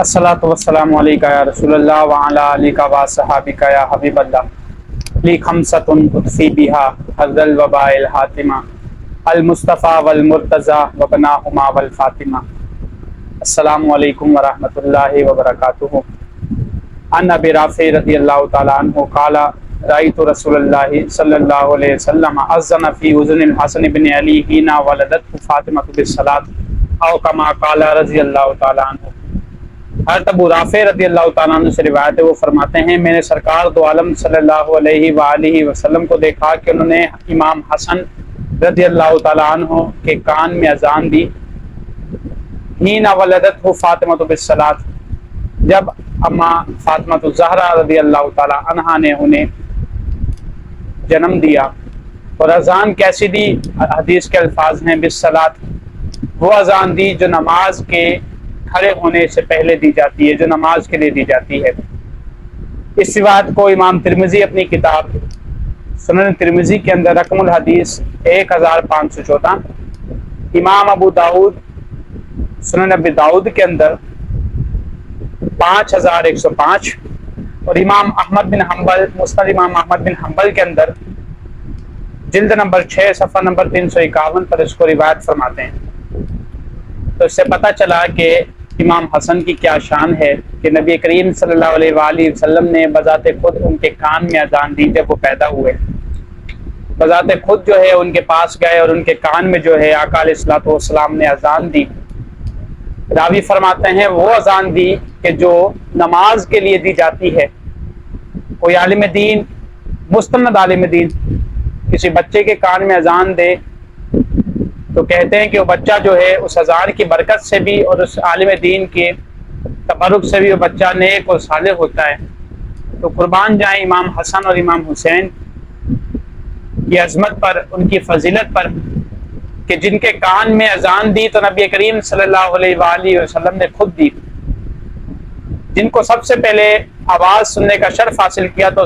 الصلاۃ والسلام علیکہ یا رسول اللہ وعلی آلک و صحابک یا حبیب اللہ لی خمسۃ اطفی بہا حظ الوباء الحاتمہ المصطفیٰ والمرتضیٰ وبناہما والفاطمہ۔ السلام علیکم ورحمۃ اللہ وبرکاتہ۔ عن ابی رافع رضی اللہ تعالی عنہ قال رأیت رسول اللہ صلی اللہ علیہ وسلم اذن فی اذن الحسن بن علی حین ولدته فاطمہ بالصلاۃ او کما قال رضی اللہ تعالی عنہ۔ حضرت ابو رافع رضی اللہ تعالیٰ عنہ سے روایت ہے، وہ فرماتے ہیں میں نے سرکار دو عالم صلی اللہ علیہ وآلہ وسلم کو دیکھا کہ انہوں نے امام حسن رضی اللہ تعالیٰ عنہ کے کان میں اذان دی۔ حین ولدته فاطمہ بالصلاۃ، جب اما فاطمہ الزہرا رضی اللہ تعالیٰ عنہا نے انہیں جنم دیا۔ اور اذان کیسی دی؟ حدیث کے الفاظ ہیں بالصلاۃ، وہ اذان دی جو نماز کے کھڑے ہونے سے پہلے دی جاتی ہے، جو نماز کے لیے دی جاتی ہے۔ اس روایت کو امام ترمذی اپنی کتاب سنن ترمذی کے اندر رقم الحدیث 1514، امام ابو داؤد سنن ابی داؤد کے اندر 5105، اور امام احمد بن حنبل مسند امام احمد بن حنبل کے اندر جلد نمبر 6 صفحہ نمبر 351 پر اس کو روایت فرماتے ہیں۔ تو اس سے پتہ چلا کہ امام حسن کی کیا شان ہے کہ نبی کریم صلی اللہ علیہ وآلہ وسلم نے بذات خود ان کے کان میں اذان دی جب وہ پیدا ہوئے۔ بذات خود جو ہے ان کے پاس گئے اور ان کے کان میں جو ہے آقا علیہ الصلوۃ والسلام نے اذان دی۔ راوی فرماتے ہیں وہ اذان دی کہ جو نماز کے لیے دی جاتی ہے۔ کوئی عالم دین، مستند عالم دین کسی بچے کے کان میں اذان دے تو کہتے ہیں کہ وہ بچہ جو ہے اس اذان کی برکت سے بھی اور اس عالم دین کے تبرک سے بھی وہ بچہ نیک اور صالح ہوتا ہے۔ تو قربان جائیں امام حسن اور امام حسین کی عظمت پر، ان کی فضیلت پر، کہ جن کے کان میں اذان دی تو نبی کریم صلی اللہ علیہ وآلہ وسلم نے خود دی۔ جن کو سب سے پہلے آواز سننے کا شرف حاصل کیا تو